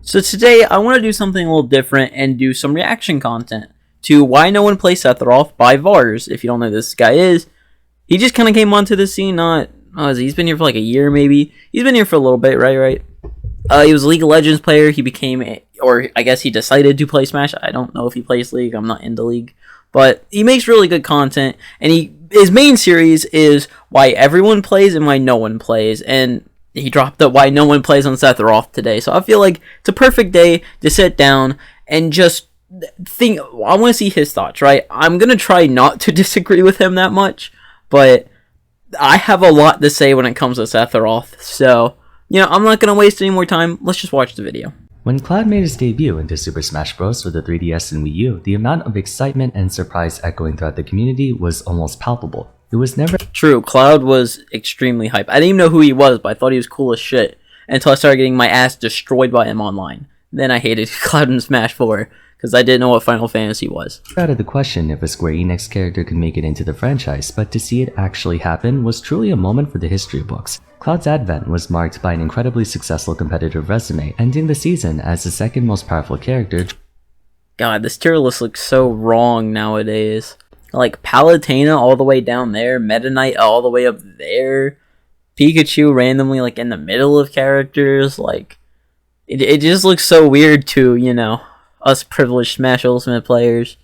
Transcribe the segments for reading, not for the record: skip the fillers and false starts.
So today I want to do something a little different and do some reaction content to Why No One Plays Sephiroth by Vars. If you don't know who this guy is, he just kind of came onto the scene he's been here for like a year maybe. He's been here for a little bit, right? He was a League of Legends player. He became, or I guess he decided to play Smash. I don't know if he plays League. I'm not into League. But he makes really good content, and his main series is Why Everyone Plays and Why No One Plays, and he dropped the Why No One Plays on Sephiroth today. So I feel like it's a perfect day to sit down and just think. I want to see his thoughts, right? I'm going to try not to disagree with him that much, but I have a lot to say when it comes to Sephiroth. So, I'm not going to waste any more time. Let's just watch the video. When Cloud made his debut into Super Smash Bros. For the 3DS and Wii U, the amount of excitement and surprise echoing throughout the community was almost palpable. It was never true. Cloud was extremely hype. I didn't even know who he was, but I thought he was cool as shit until I started getting my ass destroyed by him online. Then I hated Cloud in Smash 4 because I didn't know what Final Fantasy was. Out of the question if a Square Enix character could make it into the franchise, but to see it actually happen was truly a moment for the history books. Cloud's advent was marked by an incredibly successful competitive resume, ending the season as the second most powerful character. God, this tier list looks so wrong nowadays. Like Palutena all the way down there, Meta Knight all the way up there, Pikachu randomly like in the middle of characters. Like it just looks so weird to us privileged Smash Ultimate players.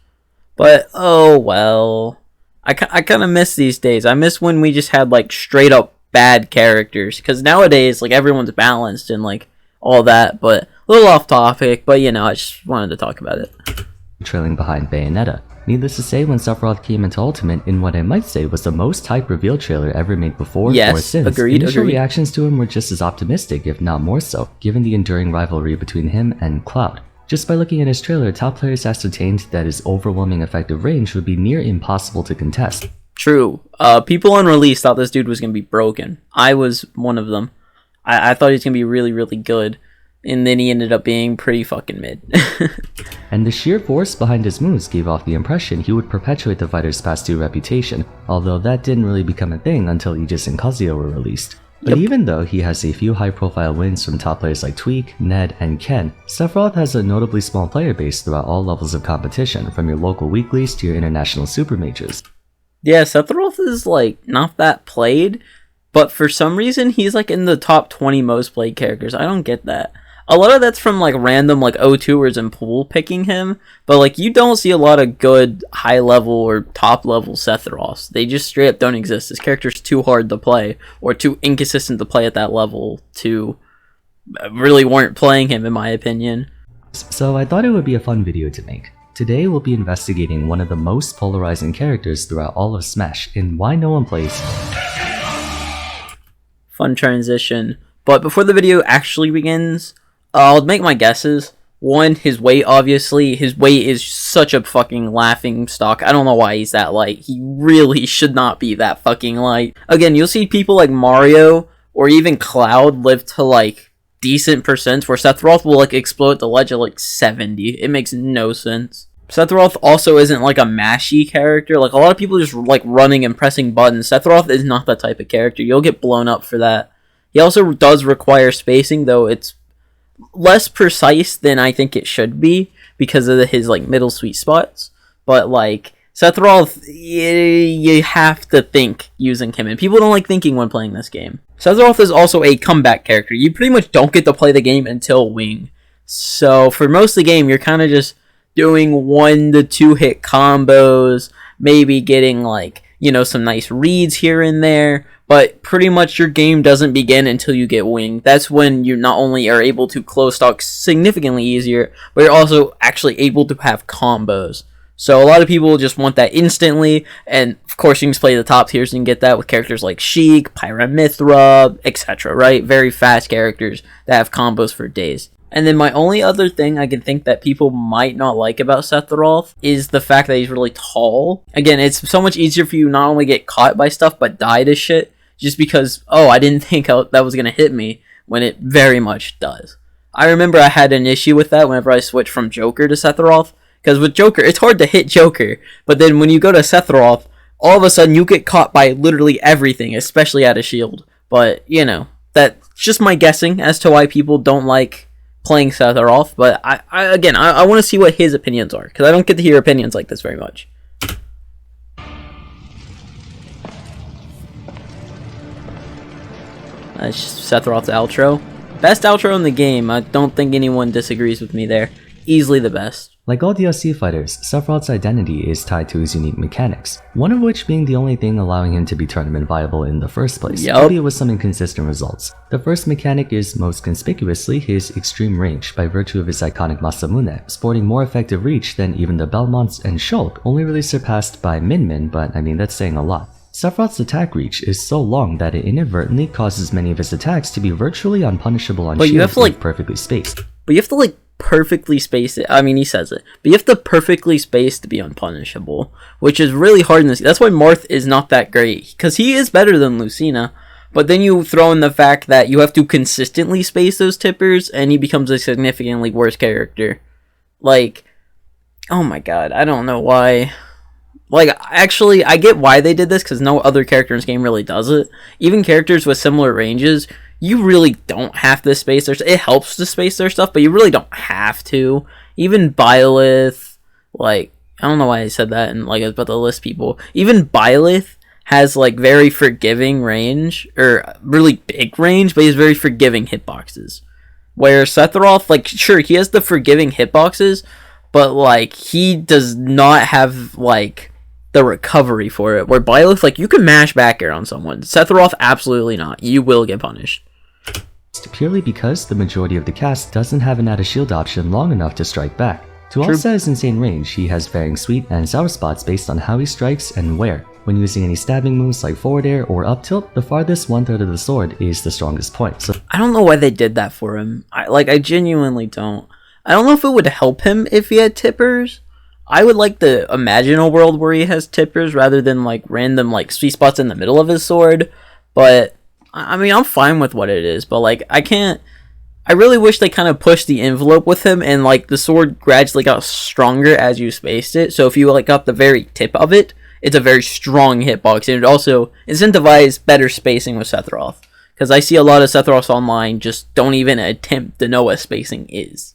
But oh well, I kind of miss these days. I miss when we just had like straight up bad characters, because nowadays like everyone's balanced and like all that. But a little off topic, but I just wanted to talk about it. Trailing behind Bayonetta. Needless to say, when Sephiroth came into Ultimate in what I might say was the most hype reveal trailer ever made before or since, initial reactions to him were just as optimistic, if not more so, given the enduring rivalry between him and Cloud. Just by looking at his trailer, top players ascertained that his overwhelming effective range would be near impossible to contest. True. People on release thought this dude was going to be broken. I was one of them. I thought he was going to be really, really good. And then he ended up being pretty fucking mid. And the sheer force behind his moves gave off the impression he would perpetuate the fighter's past 2 reputation, although that didn't really become a thing until Aegis and Kazuya were released. But even though he has a few high-profile wins from top players like Tweak, Ned, and Ken, Sephiroth has a notably small player base throughout all levels of competition, from your local weeklies to your international super majors. Yeah, Sephiroth is like not that played, but for some reason he's like in the top 20 most played characters. I don't get that. A lot of that's from like random like O2ers and pool picking him, but like you don't see a lot of good high level or top level Sephiroths. They just straight up don't exist. This character's too hard to play or too inconsistent to play at that level to really warrant playing him, in my opinion. So I thought it would be a fun video to make. Today we'll be investigating one of the most polarizing characters throughout all of Smash in Why No One Plays. Fun transition. But before the video actually begins, I'll make my guesses. One, his weight, obviously. His weight is such a fucking laughing stock. I don't know why he's that light. He really should not be that fucking light. Again, you'll see people like Mario or even Cloud live to like decent percents, where Sephiroth will like explode the ledge at like 70. It makes no sense. Sephiroth also isn't like a mashy character. Like a lot of people just like running and pressing buttons. Sephiroth is not that type of character. You'll get blown up for that. He also does require spacing, though it's less precise than I think it should be because of his like middle sweet spots. But like Sephiroth, you have to think using him, and people don't like thinking when playing this game. Sephiroth is also a comeback character. You pretty much don't get to play the game until Wing, so for most of the game you're kind of just doing 1 to 2 hit combos, maybe getting like some nice reads here and there, but pretty much your game doesn't begin until you get Wing. That's when you not only are able to close stock significantly easier, but you're also actually able to have combos. So a lot of people just want that instantly, and of course you can just play the top tiers and get that with characters like Sheik, Pyramithra, etc., right? Very fast characters that have combos for days. And then my only other thing I can think that people might not like about Sephiroth is the fact that he's really tall. Again, it's so much easier for you not only get caught by stuff, but die to shit. Just because, I didn't think that was going to hit me, when it very much does. I remember I had an issue with that whenever I switched from Joker to Sephiroth. Because with Joker, it's hard to hit Joker. But then when you go to Sephiroth, all of a sudden you get caught by literally everything, especially at a shield. But, that's just my guessing as to why people don't like playing Sephiroth, but I want to see what his opinions are, because I don't get to hear opinions like this very much. That's just Sephiroth's outro. Best outro in the game. I don't think anyone disagrees with me there. Easily the best. Like all DLC fighters, Sephiroth's identity is tied to his unique mechanics, one of which being the only thing allowing him to be tournament viable in the first place, albeit with some inconsistent results. The first mechanic is most conspicuously his extreme range by virtue of his iconic Masamune, sporting more effective reach than even the Belmonts and Shulk, only really surpassed by Min Min, but I mean that's saying a lot. Sephiroth's attack reach is so long that it inadvertently causes many of his attacks to be virtually unpunishable on shields if perfectly spaced. But you have to perfectly space it. I mean, he says it, but you have to perfectly space to be unpunishable, which is really hard in this. That's why Marth is not that great, because he is better than Lucina, but then you throw in the fact that you have to consistently space those tippers, and he becomes a significantly worse character. Oh my god, I don't know why. Actually, I get why they did this, because no other character in this game really does it. Even characters with similar ranges, you really don't have to space their stuff. It helps to space their stuff, but you really don't have to. Even Byleth, I don't know why I said that and I was about to list people. Even Byleth has very forgiving range, or really big range, but he has very forgiving hitboxes. Where Sephiroth, sure, he has the forgiving hitboxes, but he does not have the recovery for it. Where Byleth, you can mash back air on someone. Sephiroth, absolutely not. You will get punished. Purely because the majority of the cast doesn't have an added shield option long enough to strike back. To offset his insane range, he has varying sweet and sour spots based on how he strikes and where. When using any stabbing moves like forward air or up tilt, the farthest 1/3 of the sword is the strongest point. So I don't know why they did that for him. I genuinely don't. I don't know if it would help him if he had tippers. I would like to imagine a world where he has tippers rather than random sweet spots in the middle of his sword, but I mean, I'm fine with what it is, but I really wish they kind of pushed the envelope with him, and the sword gradually got stronger as you spaced it. So if you got the very tip of it, it's a very strong hitbox, and it also incentivized better spacing with Sephiroth. Because I see a lot of Sephiroths online just don't even attempt to know what spacing is.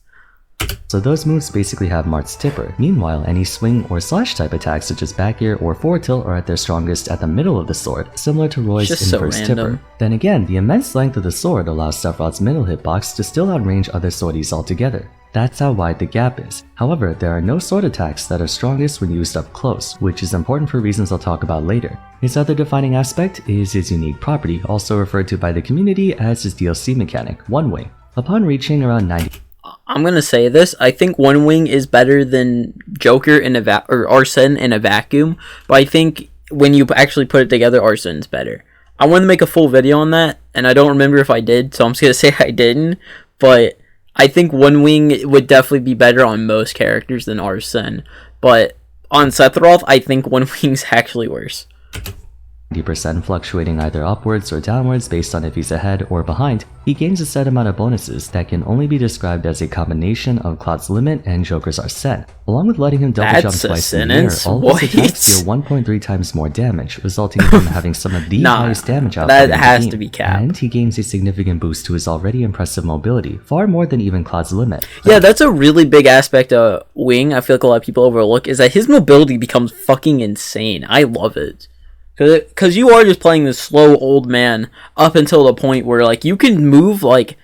So those moves basically have Marth's tipper. Meanwhile, any swing or slash type attacks such as back air or forward tilt are at their strongest at the middle of the sword, similar to Roy's inverse tipper. Then again, the immense length of the sword allows Sephiroth's middle hitbox to still outrange other swordies altogether. That's how wide the gap is. However, there are no sword attacks that are strongest when used up close, which is important for reasons I'll talk about later. His other defining aspect is his unique property, also referred to by the community as his DLC mechanic, One Wing. Upon reaching around 90, I'm gonna say this. I think One Wing is better than Joker or Arsene in a vacuum, but I think when you actually put it together, Arsene's better. I wanted to make a full video on that, and I don't remember if I did, so I'm just gonna say I didn't. But I think One Wing would definitely be better on most characters than Arsene. But on Sephiroth, I think One Wing's actually worse. 90% fluctuating either upwards or downwards based on if he's ahead or behind, he gains a set amount of bonuses that can only be described as a combination of Cloud's Limit and Joker's Arsene. Along with letting him double jump twice in the air, all of his attacks deal 1.3 times more damage, resulting in him having some of the highest damage output in the game. That has to be capped. And he gains a significant boost to his already impressive mobility, far more than even Cloud's Limit. Yeah, that's a really big aspect of Wing I feel like a lot of people overlook, is that his mobility becomes fucking insane. I love it. Because you are just playing this slow old man up until the point where you can move at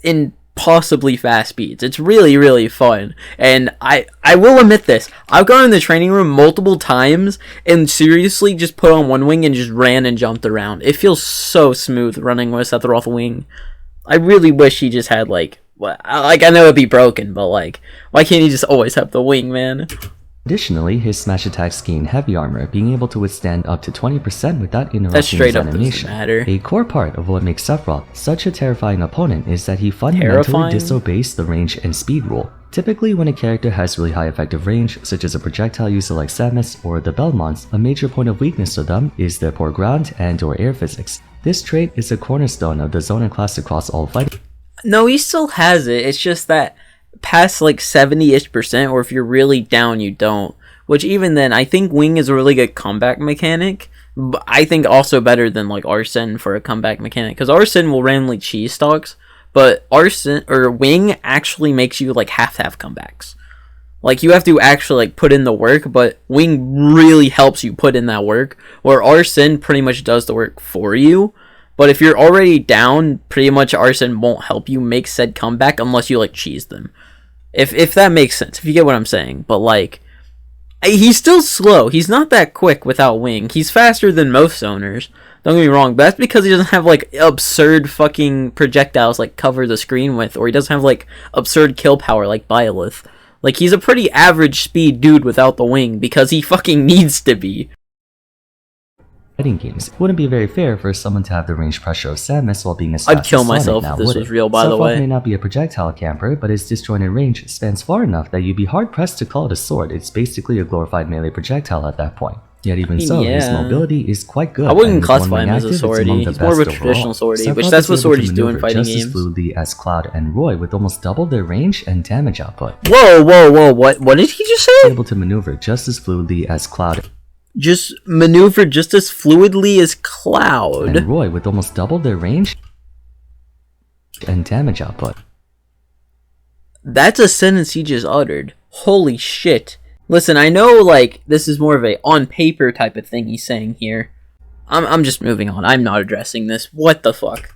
impossibly fast speeds. It's really, really fun. And I will admit this. I've gone in the training room multiple times and seriously just put on One Wing and just ran and jumped around. It feels so smooth running with Sephiroth Wing. I really wish he just had I know it'd be broken, but why can't he just always have the wing, man? Additionally, his smash attacks gain heavy armor, being able to withstand up to 20% without interrupting his animation. A core part of what makes Sephiroth such a terrifying opponent is that he fundamentally disobeys the range and speed rule. Typically, when a character has really high effective range, such as a projectile user like Samus or the Belmonts, a major point of weakness to them is their poor ground and or air physics. This trait is a cornerstone of the Zoner class across all fighting. No, he still has it, it's just that past 70-ish%, or if you're really down, you don't. Which even then, I think Wing is a really good comeback mechanic. But I think also better than Arsene for a comeback mechanic, because Arsene will randomly cheese stocks, but Arson or Wing actually makes you like have to have comebacks. Like you have to actually like put in the work, but Wing really helps you put in that work, where Arson pretty much does the work for you. But if you're already down, pretty much Arson won't help you make said comeback unless you like cheese them. If that makes sense, if you get what I'm saying. But like, he's still slow. He's not that quick without Wing. He's faster than most owners. Don't get me wrong, but that's because he doesn't have like absurd fucking projectiles like cover the screen with, or he doesn't have like absurd kill power like Byleth. Like he's a pretty average speed dude without the Wing because he fucking needs to be. Fighting games, it wouldn't be very fair for someone to have the range pressure of Samus while being as I'd fast kill as Sonic myself now, if this would was it? real, by the Sephiroth way. may not be a projectile camper, but his disjointed range spans far enough that you'd be hard-pressed to call it a sword. It's basically a glorified melee projectile at that point. Yet even so, his Yeah. mobility is quite good. I wouldn't and with classify one him as ring a active, it's among swordie. the He's more of a best traditional overall. swordie, which Sephiroth that's is what able to swordies do in maneuver fighting just games. as fluidly as Cloud and Roy with almost double their range and damage output. Whoa, what did he just say? Able to maneuver just as fluidly as Cloud Just maneuver just as fluidly as Cloud. and Roy with almost double their range and damage output. That's a sentence he just uttered. Holy shit. Listen, I know, like, this is more of a on-paper type of thing he's saying here. I'm just moving on. I'm not addressing this. What the fuck?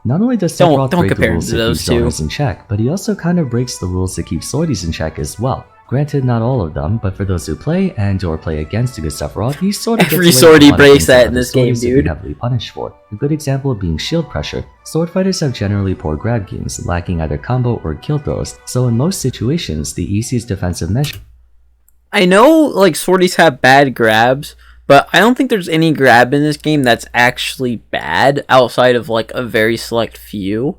Not only does Don't Sephiroth break the compare rules to to keep those two. zoners in check, but he also kind of breaks the rules to keep swordies in check as well. Granted, not all of them, but for those who play and or play against a good Sephiroth, he sort of Every gets away with swordie a lot of breaks things that in other this game, swordies would be dude. heavily punished for. A good example being shield pressure. Sword fighters have generally poor grab games, lacking either combo or kill throws, so in most situations, the easiest defensive measure I know, like, swordies have bad grabs, but I don't think there's any grab in this game that's actually bad outside of, like, a very select few.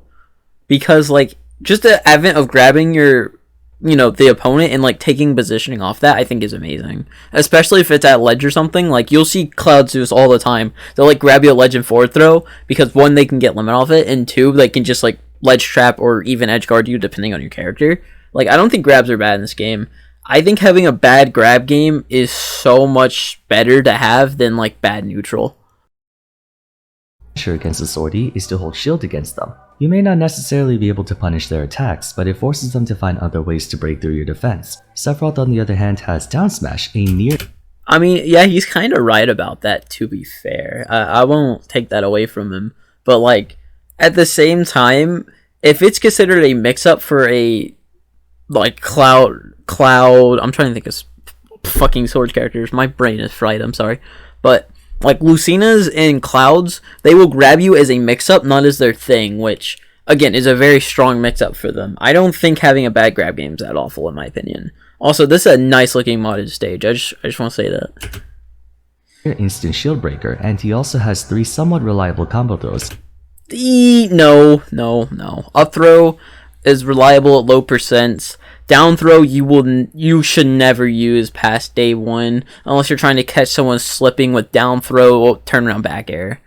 Because, like, just the advent of grabbing your, you know, the opponent and, like, taking positioning off that, I think is amazing. Especially if it's at ledge or something. Like, you'll see Clouds do this all the time. They'll, like, grab you a ledge and forward throw, because, one, they can get limit off it, and two, they can just, like, ledge trap or even edge guard you, depending on your character. Like, I don't think grabs are bad in this game. I think having a bad grab game is so much better to have than, like, bad neutral. against a swordie is to hold shield against them. You may not necessarily be able to punish their attacks, but it forces them to find other ways to break through your defense. Sephiroth, on the other hand, has down smash, a near... I mean, yeah, he's kind of right about that, to be fair. I won't take that away from him. But, like, at the same time, if it's considered a mix-up for a, like, Cloud, I'm trying to think of fucking sword characters. My brain is fried, I'm sorry. But, like, Lucina's and Cloud's, they will grab you as a mix-up, not as their thing, which, again, is a very strong mix-up for them. I don't think having a bad grab game is that awful, in my opinion. Also, this is a nice-looking modded stage. I just want to say that. instant shield breaker, and he also has 3 somewhat reliable combo throws. No. Up throw is reliable at low percents. Down throw you should never use past day 1 unless you're trying to catch someone slipping with down throw or turnaround back air.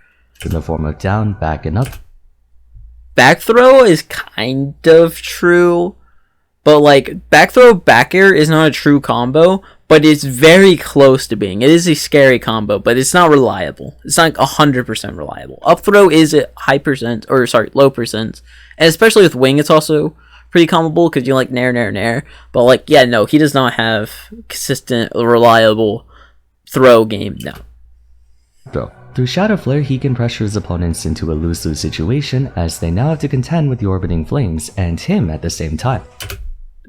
In the form of down, back, and up. Back throw is kind of true, but like back throw back air is not a true combo, but it's very close to being. It is a scary combo, but it's not reliable. It's not 100% reliable. Up throw is at low percent, and especially with Wing, it's also pretty comboable because you like nair. But like, yeah, no, he does not have consistent, reliable throw game. No. Through Shadow Flare, he can pressure his opponents into a lose-lose situation, as they now have to contend with the orbiting flames and him at the same time.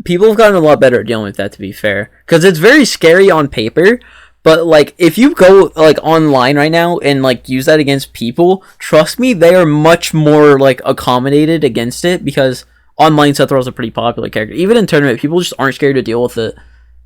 People have gotten a lot better at dealing with that, to be fair, because it's very scary on paper. But like, if you go like online right now and like use that against people, trust me, they are much more like accommodated against it because online Sephiroth is a pretty popular character. Even in tournament, people just aren't scared to deal with it.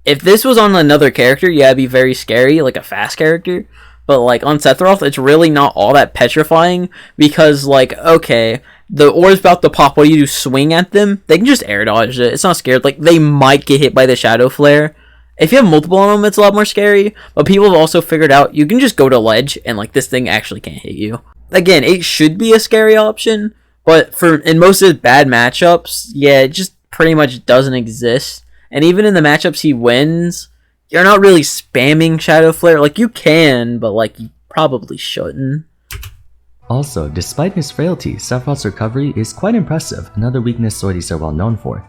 If this was on another character, yeah, it'd be very scary, like a fast character. But like on Sephiroth, it's really not all that petrifying because like, okay, the orb's about to pop. What do? Swing at them? They can just air dodge it. It's not scared. Like, they might get hit by the Shadow Flare. If you have multiple on them, it's a lot more scary. But people have also figured out you can just go to ledge and like this thing actually can't hit you. Again, it should be a scary option, but in most of his bad matchups, yeah, it just pretty much doesn't exist. And even in the matchups he wins, you're not really spamming Shadow Flare. Like, you can, but like you probably shouldn't. Also, despite his frailty, Sephiroth's recovery is quite impressive, another weakness swordies are well known for.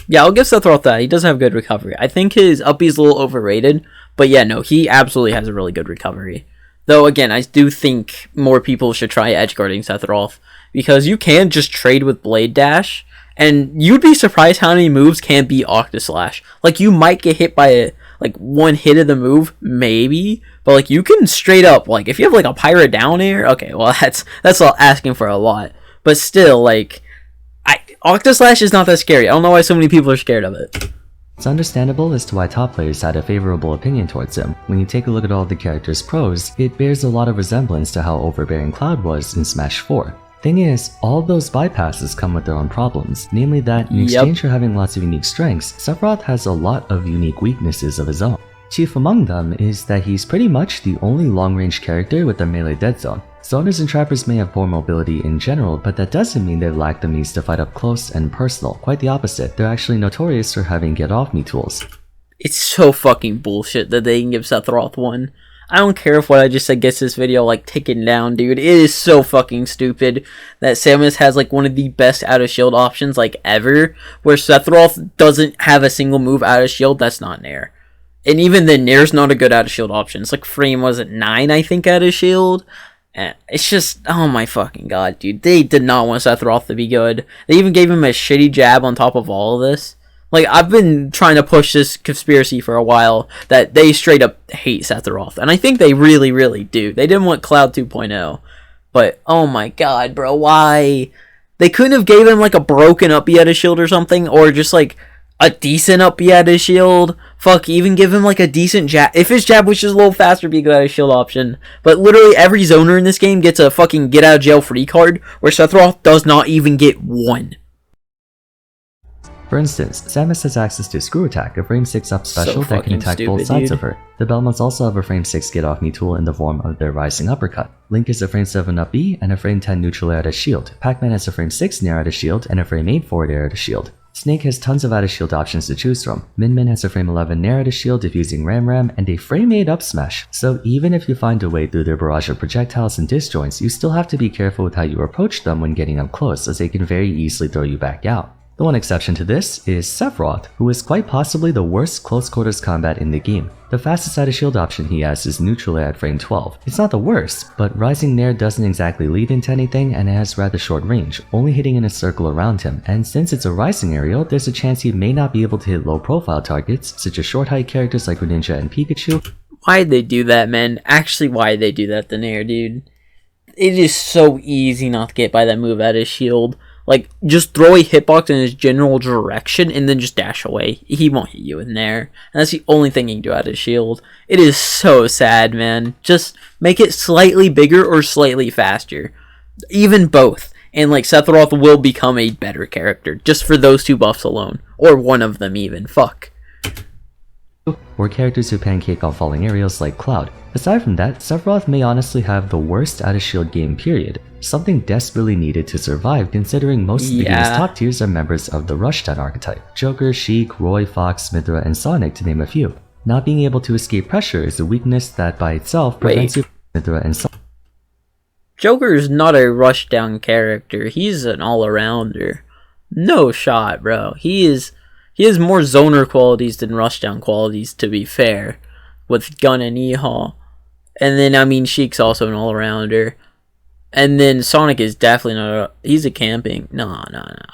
Yeah, I'll give Sephiroth that. He does have good recovery. I think his up B's a little overrated, but yeah, no, he absolutely has a really good recovery. Though, again, I do think more people should try edgeguarding Sephiroth, because you can just trade with Blade Dash, and you'd be surprised how many moves can beat Octoslash. Like, you might get hit by one hit of the move, maybe, but like you can straight up, like if you have like a pirate down air, okay, well that's all asking for a lot. But still, like Octoslash is not that scary. I don't know why so many people are scared of it. It's understandable as to why top players had a favorable opinion towards him. When you take a look at all the character's pros, it bears a lot of resemblance to how overbearing Cloud was in Smash 4. Thing is, all those bypasses come with their own problems, namely that in exchange for having lots of unique strengths, Sephiroth has a lot of unique weaknesses of his own. Chief among them is that he's pretty much the only long-range character with a melee dead zone. Zoners and trappers may have poor mobility in general, but that doesn't mean they lack the means to fight up close and personal. Quite the opposite, they're actually notorious for having get-off-me tools. It's so fucking bullshit that they can give Sephiroth one. I don't care if what I just said gets this video taken down, dude. It is so fucking stupid that Samus has one of the best out of shield options ever, where Sephiroth doesn't have a single move out of shield. That's not Nair. And even then, Nair's not a good out of shield option. It's frame, was it 9, I think, out of shield? And it's just, oh my fucking god, dude. They did not want Sephiroth to be good. They even gave him a shitty jab on top of all of this. I've been trying to push this conspiracy for a while that they straight up hate Sephiroth. And I think they really, really do. They didn't want Cloud 2.0. But, oh my god, bro, why? They couldn't have gave him a broken up B out of shield or something, or just a decent up B out of shield. Fuck, even give him a decent jab. If his jab was just a little faster, be a good out of shield option. But literally every zoner in this game gets a fucking get out of jail free card, where Sephiroth does not even get one. For instance, Samus has access to Screw Attack, a frame 6 up special that can attack both sides of her. The Belmonts also have a frame 6 get off me tool in the form of their Rising Uppercut. Link is a frame 7 up B and a frame 10 neutral air out of shield. Pac-Man has a frame 6 nair out of shield and a frame 8 forward air out of shield. Snake has tons of out of shield options to choose from. Min Min has a frame 11 nair out of shield if using Ram Ram and a frame 8 up smash. So even if you find a way through their barrage of projectiles and disjoints, you still have to be careful with how you approach them when getting up close, as they can very easily throw you back out. The one exception to this is Sephiroth, who is quite possibly the worst close quarters combat in the game. The fastest out of shield option he has is neutral air at frame 12. It's not the worst, but Rising Nair doesn't exactly lead into anything and it has rather short range, only hitting in a circle around him, and since it's a rising aerial, there's a chance he may not be able to hit low profile targets, such as short height characters like Greninja and Pikachu. Why'd they do that, man? Actually, why'd they do that to Nair, dude? It is so easy not to get by that move out of shield. Just throw a hitbox in his general direction and then just dash away. He won't hit you in there. And that's the only thing he can do out of shield. It is so sad, man. Just make it slightly bigger or slightly faster. Even both. And Sephiroth will become a better character just for those two buffs alone. Or one of them even. Fuck. Or characters who pancake off falling aerials like Cloud. Aside from that, Sephiroth may honestly have the worst out of shield game period. Something desperately needed to survive considering most of the game's top tiers are members of the Rushdown archetype. Joker, Sheik, Roy, Fox, Mythra, and Sonic to name a few. Not being able to escape pressure is a weakness that by itself prevents you from Mythra and Sonic. Joker is not a Rushdown character, he's an all-arounder. No shot, bro. He has more zoner qualities than Rushdown qualities, to be fair, with Gun and E-Haw. And then, Sheik's also an all-arounder. And then Sonic is definitely not he's a camping. No.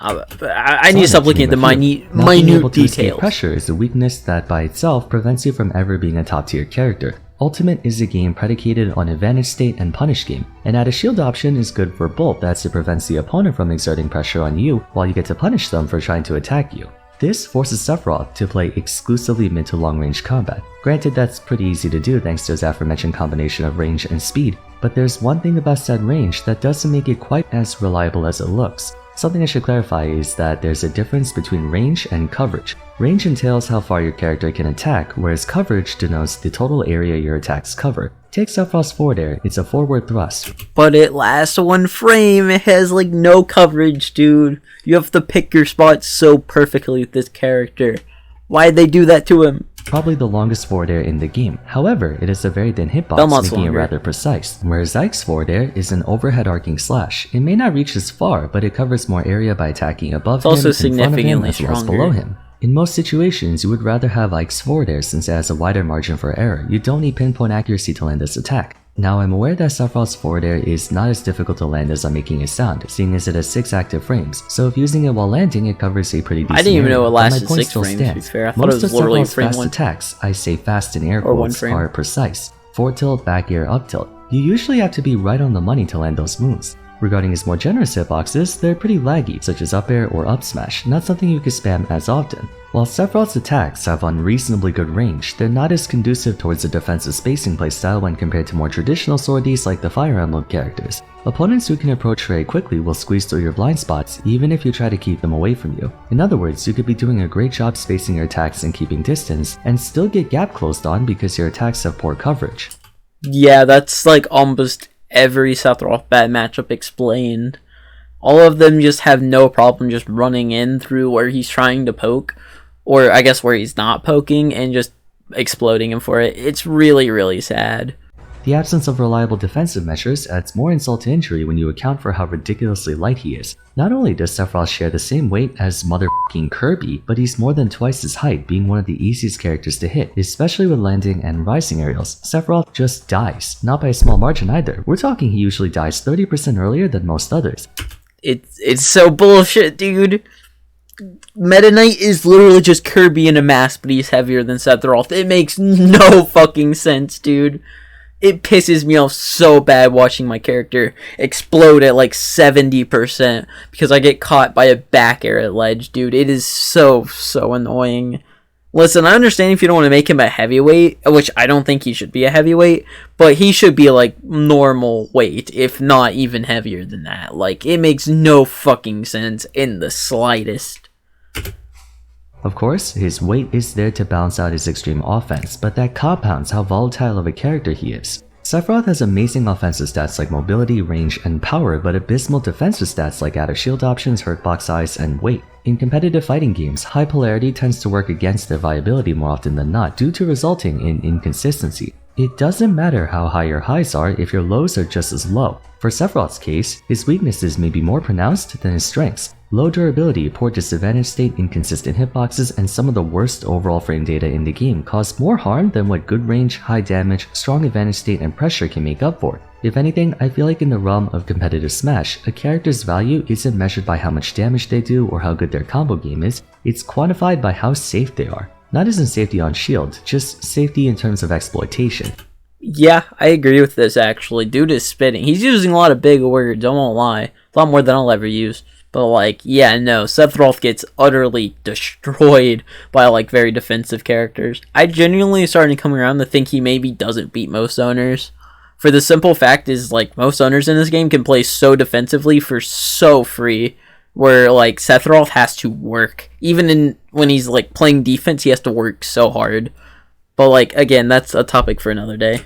I need to stop looking at the minute details. Pressure is a weakness that by itself prevents you from ever being a top-tier character. Ultimate is a game predicated on advantage state and punish game, and add a shield option is good for both, as it prevents the opponent from exerting pressure on you while you get to punish them for trying to attack you. This forces Sephiroth to play exclusively mid to long range combat. Granted, that's pretty easy to do thanks to his aforementioned combination of range and speed, but there's one thing about said range that doesn't make it quite as reliable as it looks. Something I should clarify is that there's a difference between range and coverage. Range entails how far your character can attack, whereas coverage denotes the total area your attacks cover. Take Sephiroth's forward air, it's a forward thrust. But it lasts one frame, it has no coverage, dude. You have to pick your spots so perfectly with this character. Why'd they do that to him? probably the longest forward air in the game. However, it is a very thin hitbox, Belmont's making longer. it rather precise, whereas Ike's forward air is an overhead arcing slash. It may not reach as far, but it covers more area by attacking above him, also in front of him, significantly as well as stronger. below him. In most situations, you would rather have Ike's forward air since it has a wider margin for error. You don't need pinpoint accuracy to land this attack. Now, I'm aware that Sephiroth's forward air is not as difficult to land as I'm making it sound, seeing as it has 6 active frames, so if using it while landing, it covers a pretty decent I didn't even area, know it but my lasted point 6 still frames, to be stands. fair. I thought Most it was of literally Sephiroth's frame fast 1. attacks, I say fast in air Or 1 quotes, frame. are precise. Forward tilt, back air, up tilt. You usually have to be right on the money to land those moves. Regarding his more generous hitboxes, they're pretty laggy, such as up air or up smash, not something you can spam as often. While Sephiroth's attacks have unreasonably good range, they're not as conducive towards the defensive spacing playstyle when compared to more traditional swordies like the Fire Emblem characters. Opponents who can approach very quickly will squeeze through your blind spots even if you try to keep them away from you. In other words, you could be doing a great job spacing your attacks and keeping distance, and still get gap closed on because your attacks have poor coverage. Yeah, that's like almost every Sephiroth bad matchup explained. All of them just have no problem just running in through where he's trying to poke, or I guess where he's not poking, and just exploding him for it. It's really, really sad. The absence of reliable defensive measures adds more insult to injury when you account for how ridiculously light he is. Not only does Sephiroth share the same weight as motherfucking Kirby, but he's more than twice his height, being one of the easiest characters to hit, especially with landing and rising aerials. Sephiroth just dies, not by a small margin either. We're talking he usually dies 30% earlier than most others. It's so bullshit, dude. Meta Knight is literally just Kirby in a mask, but he's heavier than Sephiroth. It makes no fucking sense, dude. It pisses me off so bad watching my character explode at like 70% because I get caught by a back air at ledge, dude. It is so annoying. Listen, I understand if you don't want to make him a heavyweight, which I don't think he should be a heavyweight, but he should be like normal weight, if not even heavier than that. Like, it makes no fucking sense in the slightest. Of course, his weight is there to balance out his extreme offense, but that compounds how volatile of a character he is. Sephiroth has amazing offensive stats like mobility, range, and power, but abysmal defensive stats like out of shield options, hurtbox size, and weight. In competitive fighting games, high polarity tends to work against their viability more often than not due to resulting in inconsistency. It doesn't matter how high your highs are if your lows are just as low. For Sephiroth's case, his weaknesses may be more pronounced than his strengths. Low durability, poor disadvantage state, inconsistent hitboxes, and some of the worst overall frame data in the game cause more harm than what good range, high damage, strong advantage state, and pressure can make up for. If anything, I feel like in the realm of competitive Smash, a character's value isn't measured by how much damage they do or how good their combo game is, it's quantified by how safe they are. Not as in safety on shield, just safety in terms of exploitation. Yeah, I agree with this actually. Dude is spitting. He's using a lot of big words, I won't lie. A lot more than I'll ever use. But like, yeah, no, Sephiroth gets utterly destroyed by like very defensive characters. I genuinely started coming around to think he maybe doesn't beat most owners. For the simple fact is like most owners in this game can play so defensively for so free. Where like Sephiroth has to work. Even when he's like playing defense, he has to work so hard. But like, again, that's a topic for another day.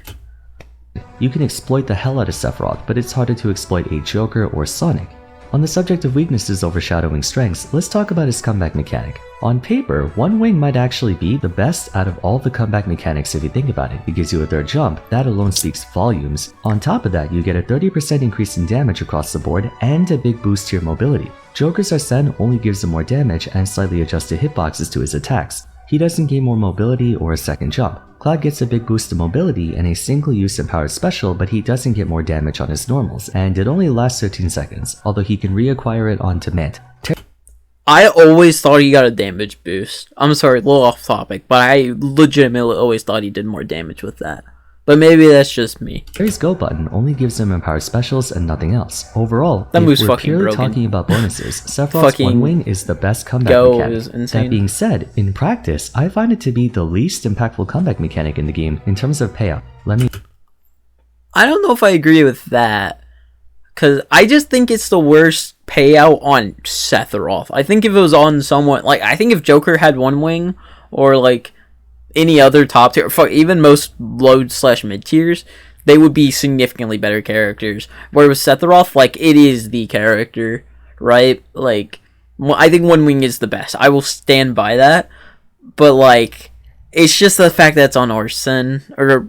You can exploit the hell out of Sephiroth, but it's harder to exploit a Joker or Sonic. On the subject of weaknesses overshadowing strengths, let's talk about his comeback mechanic. On paper, One Wing might actually be the best out of all the comeback mechanics if you think about it. It gives you a third jump, that alone speaks volumes. On top of that, you get a 30% increase in damage across the board and a big boost to your mobility. Joker's Arsene only gives him more damage and slightly adjusted hitboxes to his attacks. He doesn't gain more mobility or a second jump. Cloud gets a big boost to mobility and a single-use empowered special, but he doesn't get more damage on his normals, and it only lasts 13 seconds, although he can reacquire it on demand. I always thought he got a damage boost. I'm sorry, a little off topic, but I legitimately always thought he did more damage with that. But maybe that's just me. Terry's Go button only gives him empowered specials and nothing else. Overall, that move's if we're fucking purely broken. talking about bonuses, Sephiroth's One Wing is the best comeback Go mechanic. is insane. That being said, in practice, I find it to be the least impactful comeback mechanic in the game in terms of payout. I don't know if I agree with that. Because I just think it's the worst payout on Sephiroth. I think if it was on someone... Like, I think if Joker had One Wing, or like any other top tier, even most low/mid tiers, they would be significantly better characters. Where with Sephiroth, like, it is the character, right? Like, I think One Wing is the best. I will stand by that. But, like, It's just the fact that it's on Orson or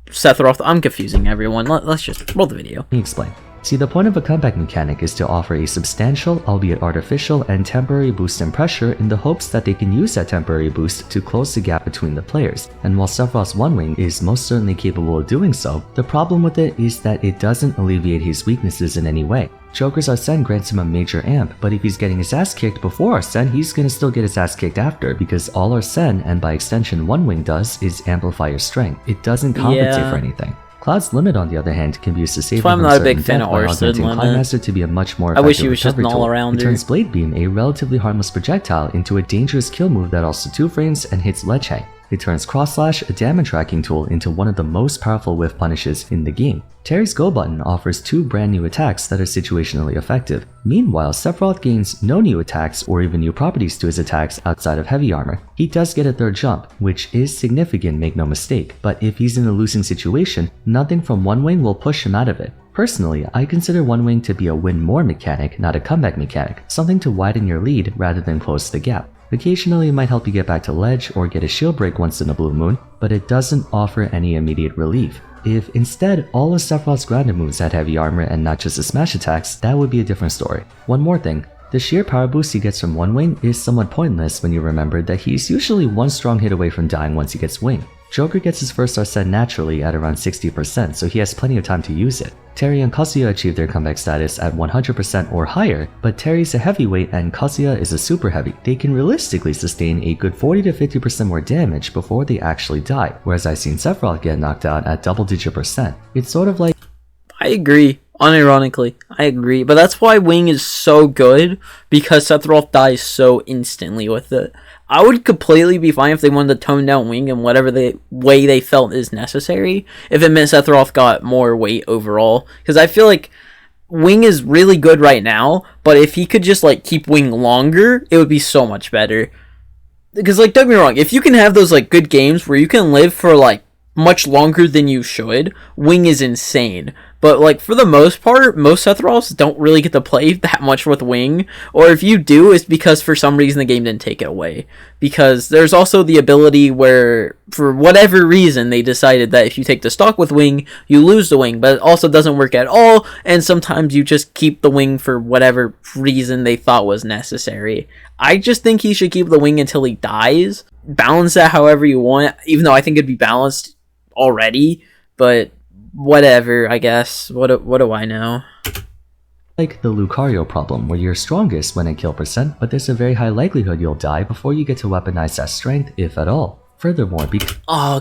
Sephiroth. I'm confusing everyone. Let's just roll the video. Let me explain. See, the point of a comeback mechanic is to offer a substantial, albeit artificial, and temporary boost in pressure in the hopes that they can use that temporary boost to close the gap between the players. And while Sephiroth's One Wing is most certainly capable of doing so, the problem with it is that it doesn't alleviate his weaknesses in any way. Joker's Arsene grants him a major amp, but if he's getting his ass kicked before Arsene, he's gonna still get his ass kicked after, because all Arsene, and by extension One Wing, does is amplify your strength. It doesn't compensate for anything. Cloud's Limit, on the other hand, can be used to save him I'm not a big fan of Orson Limit. Climaster to be a much more I wish he was just an all-arounder. It turns Blade Beam, a relatively harmless projectile, into a dangerous kill move that also 2-frames and hits Ledge Hang. It turns Cross Slash, a damage tracking tool, into one of the most powerful whiff punishes in the game. Terry's Go button offers 2 brand new attacks that are situationally effective. Meanwhile, Sephiroth gains no new attacks or even new properties to his attacks outside of heavy armor. He does get a 3rd jump, which is significant, make no mistake, but if he's in a losing situation, nothing from One Wing will push him out of it. Personally, I consider One Wing to be a win more mechanic, not a comeback mechanic, something to widen your lead rather than close the gap. Occasionally it might help you get back to ledge or get a shield break once in a blue moon, but it doesn't offer any immediate relief. If instead all of Sephiroth's grounded moves had heavy armor and not just the smash attacks, that would be a different story. One more thing, the sheer power boost he gets from One Wing is somewhat pointless when you remember that he's usually one strong hit away from dying once he gets Wing. Joker gets his first Arsene naturally at around 60%, so he has plenty of time to use it. Terry and Kazuya achieve their comeback status at 100% or higher, but Terry's a heavyweight and Kazuya is a super heavy. They can realistically sustain a good 40 to 50% more damage before they actually die, whereas I've seen Sephiroth get knocked out at double-digit %. It's sort of like... I agree. Unironically, I agree. But that's why Wing is so good, because Sephiroth dies so instantly with it. I would completely be fine if they wanted to tone down Wing in whatever way they felt is necessary, if it meant Sephiroth got more weight overall. Because I feel like Wing is really good right now, but if he could just like keep Wing longer, it would be so much better. Because like, don't get me wrong, if you can have those like good games where you can live for like much longer than you should, Wing is insane. But like for the most part, most Sephiroths don't really get to play that much with Wing, or if you do, it's because for some reason the game didn't take it away. Because there's also the ability where, for whatever reason, they decided that if you take the stock with Wing, you lose the Wing, but it also doesn't work at all, and sometimes you just keep the Wing for whatever reason they thought was necessary. I just think he should keep the Wing until he dies. Balance that however you want, even though I think it'd be balanced already, but whatever, I guess. What do I know? Like the Lucario problem, where you're strongest when at kill percent, but there's a very high likelihood you'll die before you get to weaponize that strength, if at all. Furthermore,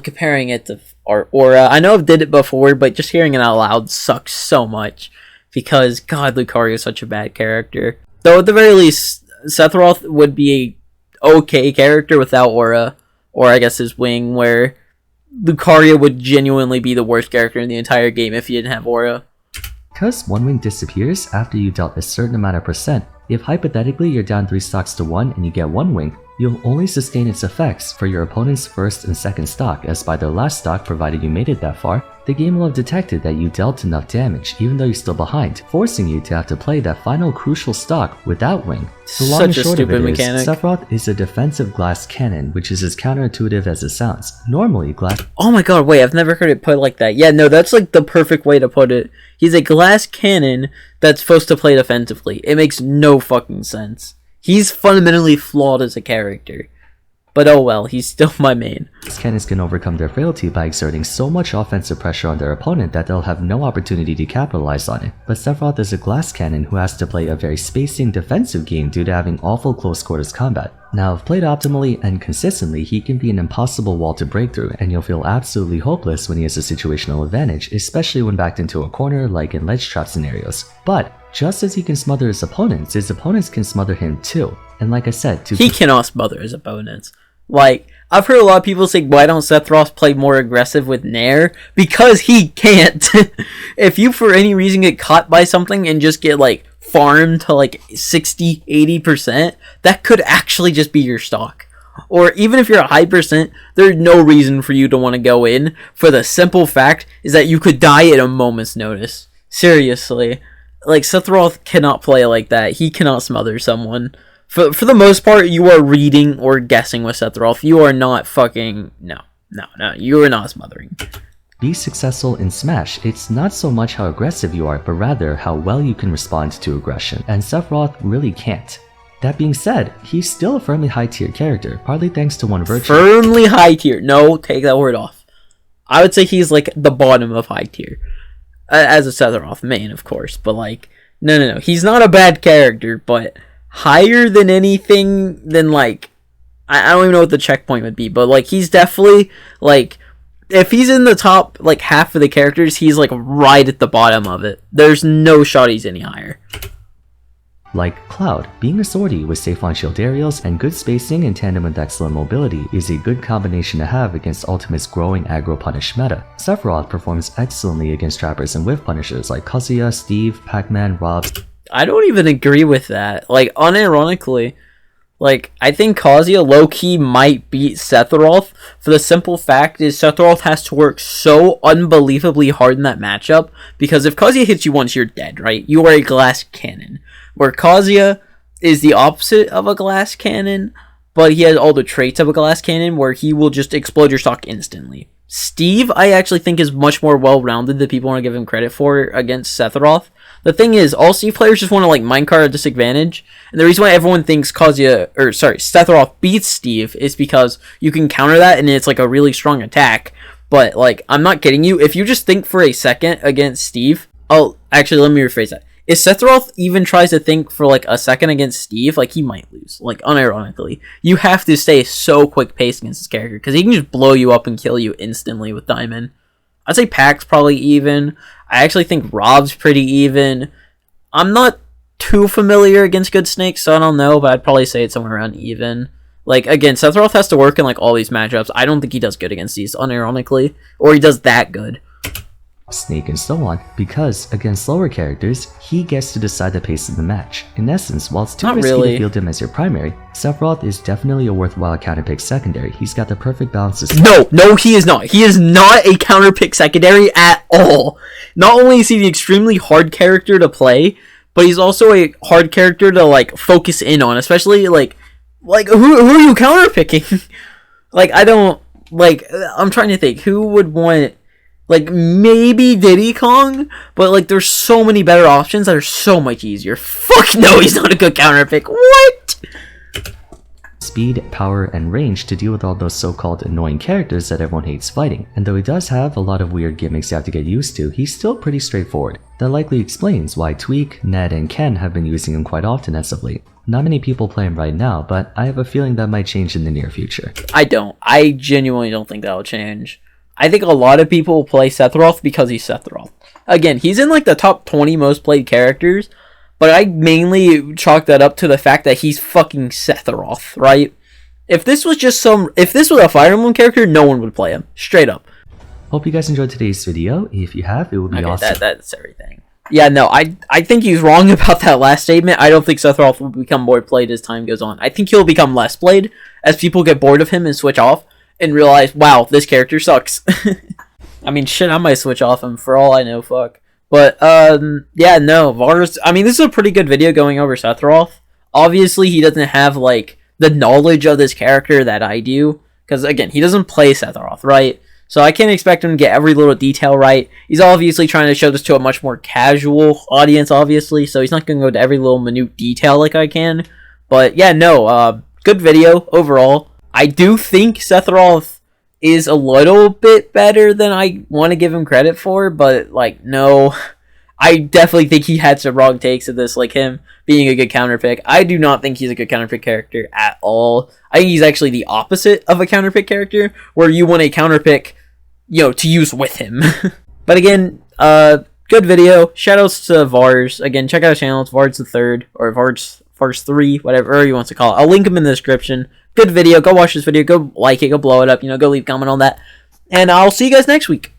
comparing it to Aura, I know I've did it before, but just hearing it out loud sucks so much, because God, Lucario is such a bad character. Though at the very least, Sephiroth would be a okay character without Aura, or I guess his Wing, where Lucario would genuinely be the worst character in the entire game if he didn't have Aura. Because One Wing disappears after you dealt a certain amount of percent, if hypothetically you're down 3 stocks to 1 and you get One Wing, you'll only sustain its effects for your opponent's first and second stock, as by their last stock, provided you made it that far, the game will have detected that you dealt enough damage even though you're still behind, forcing you to have to play that final crucial stock without Wing. The long and short of it is, Sephiroth is a defensive glass cannon, which is as counterintuitive as it sounds. Normally, glass— Oh my god, wait, I've never heard it put like that. Yeah, no, that's like the perfect way to put it. He's a glass cannon that's supposed to play defensively. It makes no fucking sense. He's fundamentally flawed as a character. But oh well, he's still my main. Cannons can overcome their frailty by exerting so much offensive pressure on their opponent that they'll have no opportunity to capitalize on it. But Sephiroth is a glass cannon who has to play a very spacing defensive game due to having awful close quarters combat. Now, if played optimally and consistently, he can be an impossible wall to break through, and you'll feel absolutely hopeless when he has a situational advantage, especially when backed into a corner like in ledge trap scenarios. But just as he can smother his opponents can smother him too. And like I said, he cannot smother his opponents. Like, I've heard a lot of people say, why don't Sephiroth play more aggressive with Nair? Because he can't. If you for any reason get caught by something and just get like farmed to like 60-80%, that could actually just be your stock. Or even if you're a high percent, there's no reason for you to want to go in, for the simple fact is that you could die at a moment's notice. Seriously. Like, Sephiroth cannot play like that. He cannot smother someone. For the most part, you are reading or guessing with Sephiroth. You are not fucking... No. You are not smothering. Be successful in Smash, it's not so much how aggressive you are, but rather how well you can respond to aggression, and Sephiroth really can't. That being said, he's still a firmly high-tier character, partly thanks to one virtue. Firmly high-tier. No, take that word off. I would say he's, like, the bottom of high-tier. As a Sephiroth main, of course, but, like, no. He's not a bad character, but higher than anything than, like, I don't even know what the checkpoint would be, but, like, he's definitely, like... If he's in the top, like, half of the characters, he's, like, right at the bottom of it. There's no shot he's any higher. Like Cloud, being a swordy with safe on shield aerials and good spacing in tandem with excellent mobility is a good combination to have against Ultimate's growing aggro punish meta. Sephiroth performs excellently against trappers and whiff punishers like Kazuya, Steve, Pac-Man, Robs. I don't even agree with that. Like, unironically... Like, I think Kazuya low-key might beat Sephiroth for the simple fact is Sephiroth has to work so unbelievably hard in that matchup because if Kazuya hits you once, you're dead, right? You are a glass cannon. Where Kazuya is the opposite of a glass cannon, but he has all the traits of a glass cannon where he will just explode your stock instantly. Steve, I actually think is much more well-rounded than people want to give him credit for against Sephiroth. The thing is, all Steve players just want to, like, minecart a disadvantage. And the reason why everyone thinks Sephiroth beats Steve is because you can counter that and it's, like, a really strong attack. But, like, I'm not kidding you. If you just think for a second against Steve... Oh, actually, let me rephrase that. If Sephiroth even tries to think for, like, a second against Steve, like, he might lose. Like, unironically. You have to stay so quick-paced against this character because he can just blow you up and kill you instantly with Diamond. I'd say Pac's probably even. I actually think Rob's pretty even. I'm not too familiar against Good Snake, so I don't know, but I'd probably say it's somewhere around even. Like, again, Sephiroth has to work in, like, all these matchups. I don't think he does good against these, unironically. Or he does that good. Snake and so on, because against slower characters, he gets to decide the pace of the match. In essence, while it's too risky to field him as your primary, Sephiroth is definitely a worthwhile counterpick secondary. He's got the perfect balance of... No, he is not. He is not a counterpick secondary at all. Not only is he the extremely hard character to play, but he's also a hard character to, like, focus in on, especially, like who are you counterpicking? Like, I don't, like, I'm trying to think, who would want... Like, maybe Diddy Kong, but, like, there's so many better options that are so much easier. Fuck no, he's not a good counterpick. What? Speed, power, and range to deal with all those so-called annoying characters that everyone hates fighting. And though he does have a lot of weird gimmicks you have to get used to, he's still pretty straightforward. That likely explains why Tweak, Ned, and Ken have been using him quite often as of late. Not many people play him right now, but I have a feeling that might change in the near future. I genuinely don't think that'll change. I think a lot of people will play Sephiroth because he's Sephiroth. Again, he's in, like, the top 20 most played characters, but I mainly chalk that up to the fact that he's fucking Sephiroth, right? If this was a Fire Emblem character, no one would play him. Straight up. Hope you guys enjoyed today's video. If you have, it would be awesome. That's everything. Yeah, no, I think he's wrong about that last statement. I don't think Sephiroth will become more played as time goes on. I think he'll become less played as people get bored of him and switch off. And realize, wow, this character sucks. I mean, shit, I might switch off him for all I know, fuck. But, yeah, no, Vars, I mean, this is a pretty good video going over Sephiroth. Obviously, he doesn't have, like, the knowledge of this character that I do. Because, again, he doesn't play Sephiroth, right? So I can't expect him to get every little detail right. He's obviously trying to show this to a much more casual audience, obviously. So he's not going to go to every little minute detail like I can. But, yeah, no, good video overall. I do think Sephiroth is a little bit better than I want to give him credit for, but, like, no. I definitely think he had some wrong takes of this, like him being a good counterpick. I do not think he's a good counterpick character at all. I think he's actually the opposite of a counterpick character, where you want a counterpick, you know, to use with him. But again, good video. Shoutouts to Vars. Again, check out his channel. It's Vars the Third, or Vars 3, whatever you want to call it. I'll link him in the description. Good video. Go watch this video. Go like it. Go blow it up. You know, go leave a comment on that. And I'll see you guys next week.